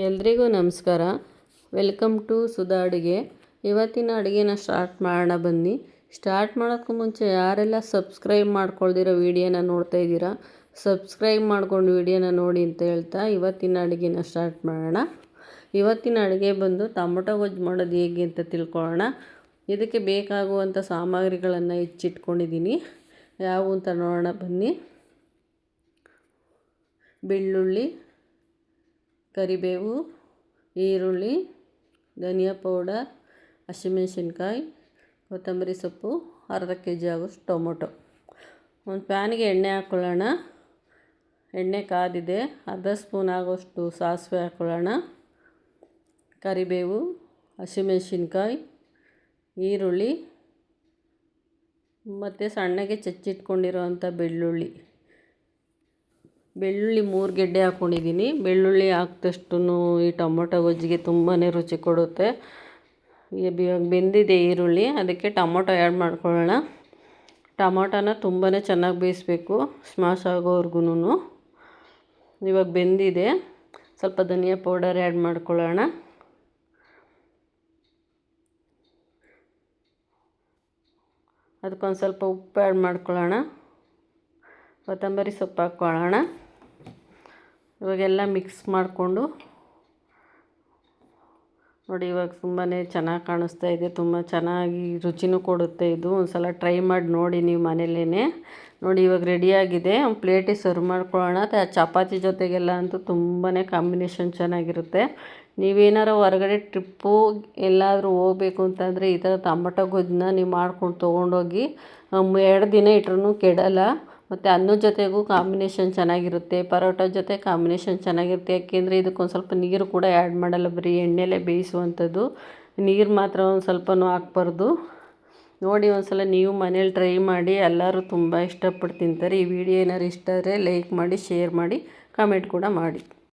ಎಲ್ರಿಗೂ ನಮಸ್ಕಾರ. Welcome to Sudha ಅಡುಗೆ. ಇವತ್ತಿನ ಅಡುಗೆನ ಸ್ಟಾರ್ಟ್ ಮಾಡೋಣ ಬನ್ನಿ. ಸ್ಟಾರ್ಟ್ ಮಾಡೋಕ್ಕೂ ಮುಂಚೆ ಯಾರೆಲ್ಲ ಸಬ್ಸ್ಕ್ರೈಬ್ ಮಾಡ್ಕೊಳ್ದಿರೋ ವೀಡಿಯೋನ ನೋಡ್ತಾ ಇದ್ದೀರಾ, ಸಬ್ಸ್ಕ್ರೈಬ್ ಮಾಡ್ಕೊಂಡು ವೀಡಿಯೋನ ನೋಡಿ ಅಂತ ಹೇಳ್ತಾ ಇವತ್ತಿನ ಅಡುಗೆನ ಸ್ಟಾರ್ಟ್ ಮಾಡೋಣ. ಇವತ್ತಿನ ಅಡುಗೆ ಬಂದು ಟೊಮೊಟೊ ಗೊಜ್ಜು ಮಾಡೋದು ಹೇಗೆ ಅಂತ ತಿಳ್ಕೊಳ್ಳೋಣ. ಇದಕ್ಕೆ ಬೇಕಾಗುವಂಥ ಸಾಮಗ್ರಿಗಳನ್ನು ಹೆಚ್ಚಿಟ್ಕೊಂಡಿದ್ದೀನಿ. ಯಾವುವು ಅಂತ ನೋಡೋಣ ಬನ್ನಿ. ಬೆಳ್ಳುಳ್ಳಿ, ಕರಿಬೇವು, ಈರುಳ್ಳಿ, ಧನಿಯಾ ಪೌಡರ್, ಹಸಿಮೆಣಸಿನ್ಕಾಯಿ, ಕೊತ್ತಂಬರಿ ಸೊಪ್ಪು, ಅರ್ಧ kg ಆಗೋಷ್ಟು ಟೊಮೊಟೊ. ಒಂದು ಪ್ಯಾನಿಗೆ ಎಣ್ಣೆ ಹಾಕ್ಕೊಳ್ಳೋಣ. ಎಣ್ಣೆ ಕಾದಿದೆ. ಅರ್ಧ ಸ್ಪೂನ್ ಆಗೋಷ್ಟು ಸಾಸಿವೆ ಹಾಕ್ಕೊಳ್ಳೋಣ. ಕರಿಬೇವು, ಹಸಿಮೆಣಸಿನ್ಕಾಯಿ, ಈರುಳ್ಳಿ ಮತ್ತು ಸಣ್ಣಗೆ ಚಚ್ಚಿಟ್ಕೊಂಡಿರೋವಂಥ ಬೆಳ್ಳುಳ್ಳಿ 3 ಗೆಡ್ಡೆ ಹಾಕ್ಕೊಂಡಿದ್ದೀನಿ. ಬೆಳ್ಳುಳ್ಳಿ ಹಾಕಿದಷ್ಟು ಈ ಟೊಮೊಟೊ ಗೊಜ್ಜಿಗೆ ತುಂಬಾ ರುಚಿ ಕೊಡುತ್ತೆ. ಇವಾಗ ಬೆಂದಿದೆ ಈರುಳ್ಳಿ, ಅದಕ್ಕೆ ಟೊಮೊಟೊ ಆ್ಯಡ್ ಮಾಡ್ಕೊಳ್ಳೋಣ. ಟೊಮೊಟೊನ ತುಂಬಾ ಚೆನ್ನಾಗಿ ಬೇಯಿಸ್ಬೇಕು, ಸ್ಮ್ಯಾಶ್ ಆಗೋವರೆಗೂ. ಇವಾಗ ಬೆಂದಿದೆ. ಸ್ವಲ್ಪ ಧನಿಯಾ ಪೌಡರ್ ಆ್ಯಡ್ ಮಾಡ್ಕೊಳ್ಳೋಣ. ಅದಕ್ಕೊಂದು ಸ್ವಲ್ಪ ಉಪ್ಪು ಆ್ಯಡ್ ಮಾಡ್ಕೊಳ್ಳೋಣ. ಕೊತ್ತಂಬರಿ ಸೊಪ್ಪು ಹಾಕ್ಕೊಳ್ಳೋಣ. ಇವಾಗೆಲ್ಲ ಮಿಕ್ಸ್ ಮಾಡಿಕೊಂಡು ನೋಡಿ, ಇವಾಗ ತುಂಬಾ ಚೆನ್ನಾಗಿ ಕಾಣಿಸ್ತಾ ಇದೆ. ತುಂಬ ಚೆನ್ನಾಗಿ ರುಚಿನೂ ಕೊಡುತ್ತೆ ಇದು. ಒಂದು ಸಲ ಟ್ರೈ ಮಾಡಿ ನೋಡಿ ನೀವು ಮನೇಲೇ. ನೋಡಿ ಇವಾಗ ರೆಡಿಯಾಗಿದೆ. ಒಂದು ಪ್ಲೇಟಿಗೆ ಸರ್ವ್ ಮಾಡ್ಕೊಳ್ಳೋಣ. ಚಪಾತಿ ಜೊತೆಗೆಲ್ಲ ಅಂತೂ ತುಂಬಾ ಕಾಂಬಿನೇಷನ್ ಚೆನ್ನಾಗಿರುತ್ತೆ. ನೀವೇನಾರು ಹೊರಗಡೆ ಟ್ರಿಪ್ಪು ಎಲ್ಲಾದರೂ ಹೋಗ್ಬೇಕು ಅಂತಂದರೆ ಈ ಥರ ಟೊಮೊಟೊ ಗೊಜ್ಜನ್ನ ನೀವು ಮಾಡ್ಕೊಂಡು ತೊಗೊಂಡೋಗಿ 2 ದಿನ ಇಟ್ರೂ ಕೆಡಲ್ಲ. ಮತ್ತು ಅನ್ನದ ಜೊತೆಗೂ ಕಾಂಬಿನೇಷನ್ ಚೆನ್ನಾಗಿರುತ್ತೆ, ಪರೋಟ ಜೊತೆ ಕಾಂಬಿನೇಷನ್ ಚೆನ್ನಾಗಿರುತ್ತೆ. ಯಾಕೆಂದರೆ ಇದಕ್ಕೊಂದು ಸ್ವಲ್ಪ ನೀರು ಕೂಡ ಆ್ಯಡ್ ಮಾಡಲ್ಲ, ಬರೀ ಎಣ್ಣೆಲೇ ಬೇಯಿಸುವಂಥದ್ದು. ನೀರು ಮಾತ್ರ ಒಂದು ಸ್ವಲ್ಪನೂ ಹಾಕ್ಬಾರ್ದು. ನೋಡಿ ಒಂದು ಸಲ ನೀವು ಮನೇಲಿ ಟ್ರೈ ಮಾಡಿ. ಎಲ್ಲರೂ ತುಂಬ ಇಷ್ಟಪಟ್ಟು ತಿಂತಾರೆ. ಈ ವಿಡಿಯೋ ಏನಾದ್ರು ಇಷ್ಟ ಆದರೆ ಲೈಕ್ ಮಾಡಿ, ಶೇರ್ ಮಾಡಿ, ಕಮೆಂಟ್ ಕೂಡ ಮಾಡಿ.